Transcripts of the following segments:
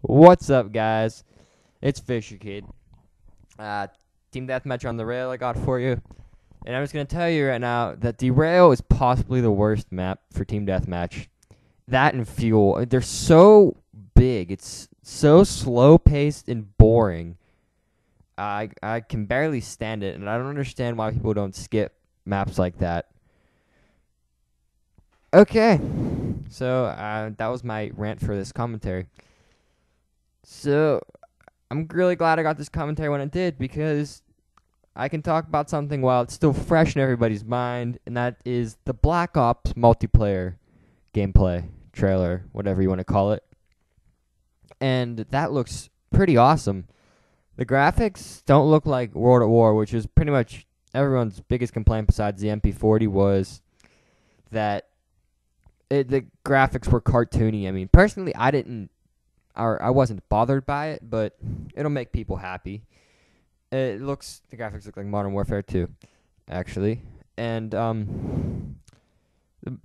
What's up, guys? It's Fisher Kid. Team Deathmatch on the rail I got for you. And I'm just going to tell you right now that DeRail is possibly the worst map for Team Deathmatch. That and Fuel. They're so big. It's so slow-paced and boring. I can barely stand it, and I don't understand why people don't skip maps like that. Okay. So, that was my rant for this commentary. So, I'm really glad I got this commentary when I did because I can talk about something while it's still fresh in everybody's mind, and that is the Black Ops multiplayer gameplay trailer, whatever you want to call it. And that looks pretty awesome. The graphics don't look like World at War, which is pretty much everyone's biggest complaint besides the MP40 was that the graphics were cartoony. I mean, personally, I wasn't bothered by it, but it'll make people happy. The graphics look like Modern Warfare 2, actually. And the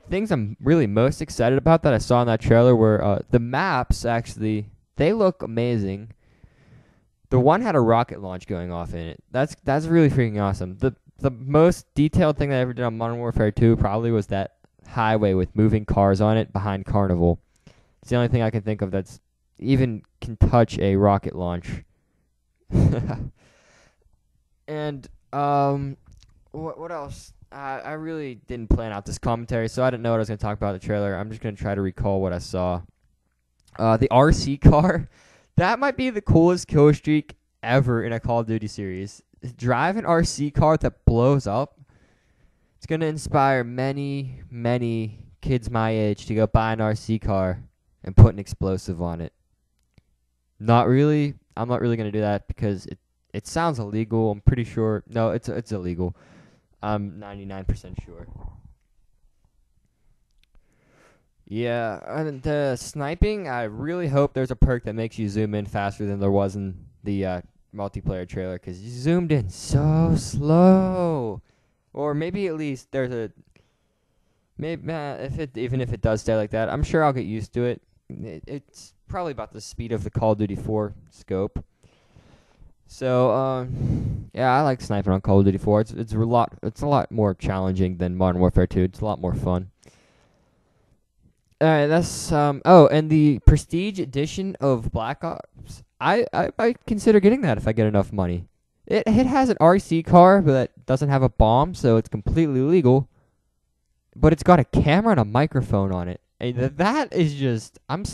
things I'm really most excited about that I saw in that trailer were the maps. Actually, they look amazing. The one had a rocket launch going off in it. That's really freaking awesome. The most detailed thing that I ever did on Modern Warfare 2 probably was that highway with moving cars on it behind Carnival. It's the only thing I can think of that's even can touch a rocket launch. And what else? I really didn't plan out this commentary, so I didn't know what I was going to talk about in the trailer. I'm just going to try to recall what I saw. The RC car, that might be the coolest kill streak ever in a Call of Duty series. Drive an RC car that blows up. It's going to inspire many, many kids my age to go buy an RC car and put an explosive on it. Not really. I'm not really going to do that because it sounds illegal. I'm pretty sure. No, it's illegal. I'm 99% sure. Yeah, and the sniping, I really hope there's a perk that makes you zoom in faster than there was in the multiplayer trailer, because you zoomed in so slow. Or maybe at least there's a maybe even if it does stay like that, I'm sure I'll get used to it. It's probably about the speed of the Call of Duty 4 scope. So yeah, I like sniping on Call of Duty 4. It's a lot more challenging than Modern Warfare 2. It's a lot more fun. All right, that's and the Prestige edition of Black Ops. I might consider getting that if I get enough money. It has an RC car, but it doesn't have a bomb, so it's completely legal. But it's got a camera and a microphone on it. And that is just I'm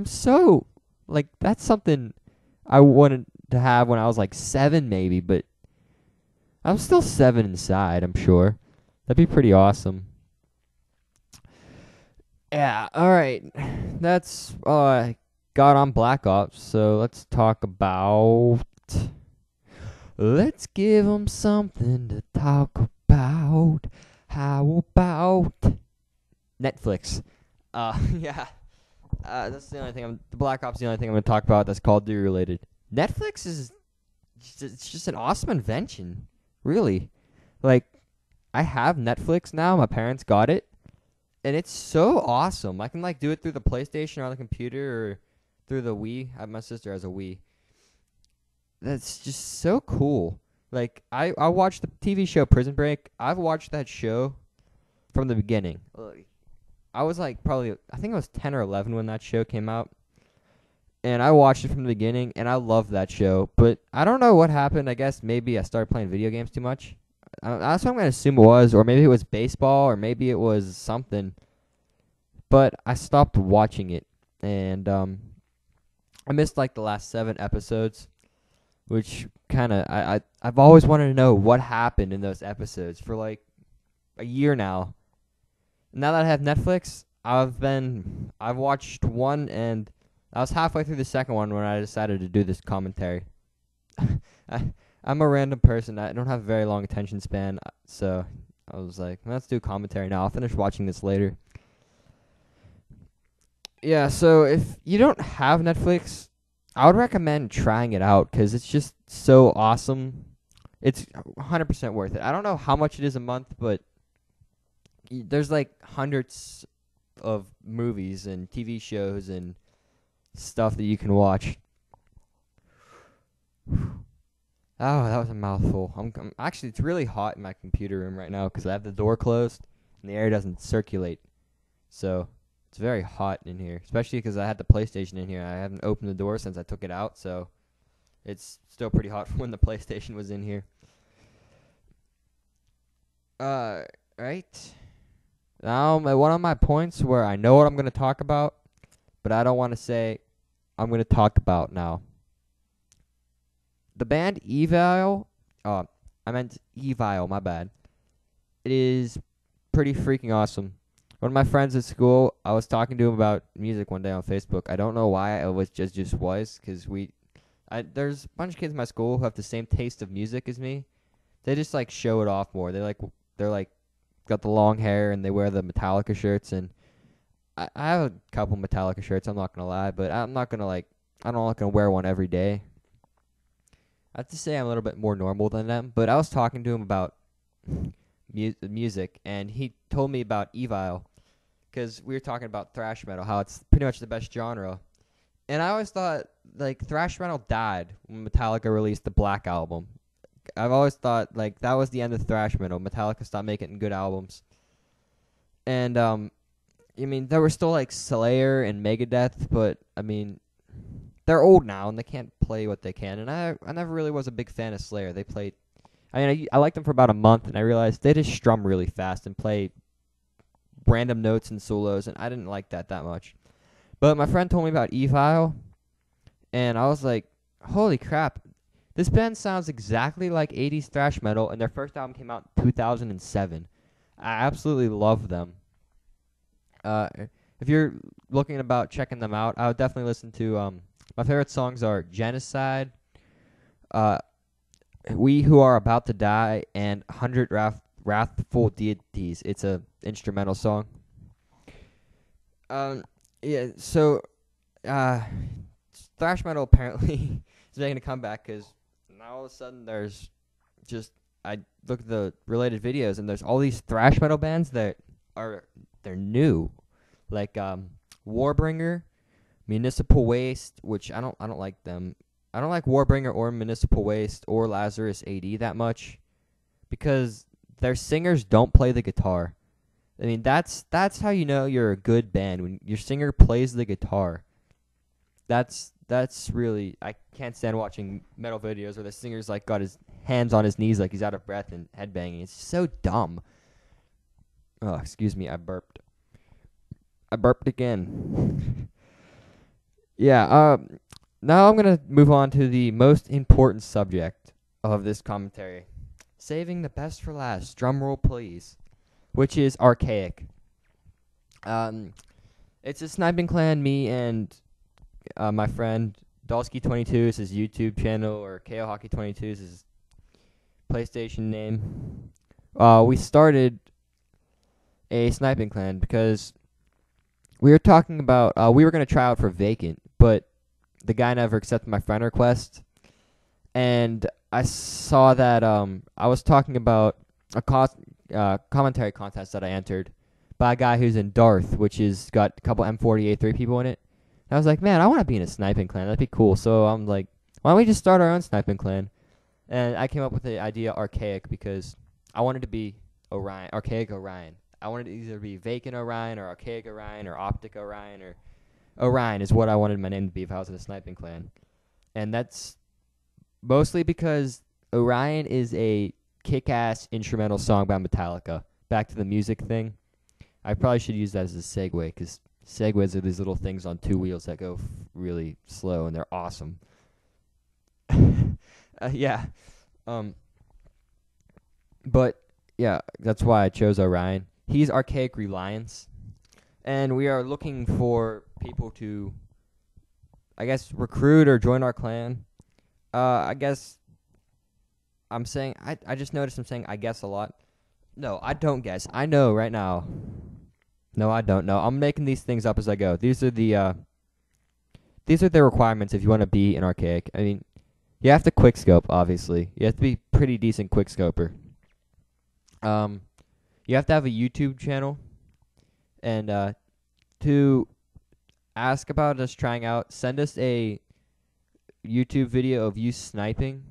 so like that's something I wanted to have when I was like 7 maybe, but I'm still 7 inside, I'm sure. That'd be pretty awesome. Yeah, alright. That's all I got on Black Ops, so let's talk about... Let's give 'em something to talk about. How about... Netflix. Yeah. That's the only thing the Black Ops is the only thing I'm going to talk about that's Call of Duty related. Netflix it's just an awesome invention, really. Like, I have Netflix now. My parents got it, and it's so awesome. I can like do it through the PlayStation or on the computer or through the Wii. My sister has a Wii. That's just so cool. Like, I watched the TV show Prison Break. I've watched that show from the beginning. I was like I think I was 10 or 11 when that show came out. And I watched it from the beginning, and I loved that show. But I don't know what happened. I guess maybe I started playing video games too much. That's what I'm going to assume it was. Or maybe it was baseball, or maybe it was something. But I stopped watching it. And I missed like the last 7 episodes. Which kind of... I've always wanted to know what happened in those episodes for like a year now. Now that I have Netflix, I've watched one, and I was halfway through the second one when I decided to do this commentary. I'm a random person. I don't have a very long attention span, so I was like, let's do commentary now. I'll finish watching this later. Yeah, so if you don't have Netflix, I would recommend trying it out because it's just so awesome. It's 100% worth it. I don't know how much it is a month, but there's like hundreds of movies and TV shows and stuff that you can watch. Oh, that was a mouthful. Actually, it's really hot in my computer room right now because I have the door closed and the air doesn't circulate. So it's very hot in here, especially because I had the PlayStation in here. I haven't opened the door since I took it out, so it's still pretty hot from when the PlayStation was in here. Right. Now, one of my points where I know what I'm going to talk about, but I don't want to say I'm going to talk about now. The band Evil, I meant Evil, my bad. It is pretty freaking awesome. One of my friends at school, I was talking to him about music one day on Facebook. I don't know why it was just was, because there's a bunch of kids in my school who have the same taste of music as me. They just like show it off more. They're like got the long hair and they wear the Metallica shirts, and I have a couple Metallica shirts, I'm not gonna lie, but I'm not gonna wear one every day. I have to say I'm a little bit more normal than them, but I was talking to him about music, and he told me about Evil, because we were talking about thrash metal, how it's pretty much the best genre. And I always thought, like, thrash metal died when Metallica released the Black Album. I've always thought, like, that was the end of thrash metal. Metallica stopped making good albums. And, I mean, there were still, like, Slayer and Megadeth, but, I mean, they're old now, and they can't play what they can. And I never really was a big fan of Slayer. I liked them for about a month, and I realized they just strum really fast and play random notes and solos, and I didn't like that much. But my friend told me about Evil, and I was like, holy crap. This band sounds exactly like 80s thrash metal, and their first album came out in 2007. I absolutely love them. If you're looking about checking them out, I would definitely listen to, my favorite songs are Genocide, We Who Are About to Die, and 100 Wrathful Deities. It's a instrumental song. Yeah, so, thrash metal apparently is making a comeback, because now all of a sudden there's I look at the related videos, and there's all these thrash metal bands that they're new, like Warbringer, Municipal Waste, which I don't like them. I don't like Warbringer or Municipal Waste or Lazarus AD that much, because their singers don't play the guitar. I mean, that's how you know you're a good band, when your singer plays the guitar. That's really, I can't stand watching metal videos where the singer's like got his hands on his knees like he's out of breath and headbanging. It's so dumb. Oh, excuse me, I burped again. Yeah, now I'm going to move on to the most important subject of this commentary. Saving the best for last, drum roll please, which is ArchAic. It's a sniping clan. Me and my friend Dolsky22 is his YouTube channel, or KO Hockey 22 is his PlayStation name. We started a sniping clan because we were talking about, we were going to try out for Vacant, but the guy never accepted my friend request. And I saw that I was talking about a commentary contest that I entered by a guy who's in Darth, which is got a couple M40A3 people in it. And I was like, man, I want to be in a sniping clan. That'd be cool. So I'm like, why don't we just start our own sniping clan? And I came up with the idea ArchAic because I wanted to be Orion, ArchAic Orion. I wanted to either be Vacant Orion or ArchAic Orion or Optic Orion, or Orion is what I wanted my name to be if I was in a sniping clan. And that's mostly because Orion is a kick-ass instrumental song by Metallica. Back to the music thing. I probably should use that as a segue, because segues are these little things on two wheels that go really slow, and they're awesome. Yeah. But, yeah, that's why I chose Orion. He's ArchAic Reliance. And we are looking for people to, I guess, recruit or join our clan. I guess I'm saying, I just noticed I'm saying I guess a lot. No, I don't guess. I know right now. No, I don't know. I'm making these things up as I go. These are the requirements if you want to be an ArchAic. I mean, you have to quickscope, obviously. You have to be pretty decent quickscoper. You have to have a YouTube channel. And ask about us trying out. Send us a YouTube video of you sniping,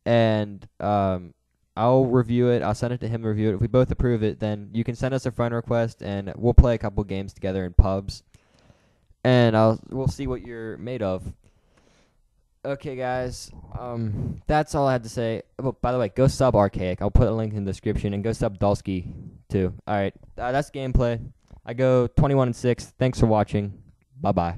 and I'll review it. I'll send it to him to review it. If we both approve it, then you can send us a friend request, and we'll play a couple games together in pubs, and we'll see what you're made of. Okay, guys. That's all I had to say. Oh, by the way, go sub ArchAic. I'll put a link in the description, and go sub Dulski too. All right, that's gameplay. I go 21-6. Thanks for watching. Bye bye.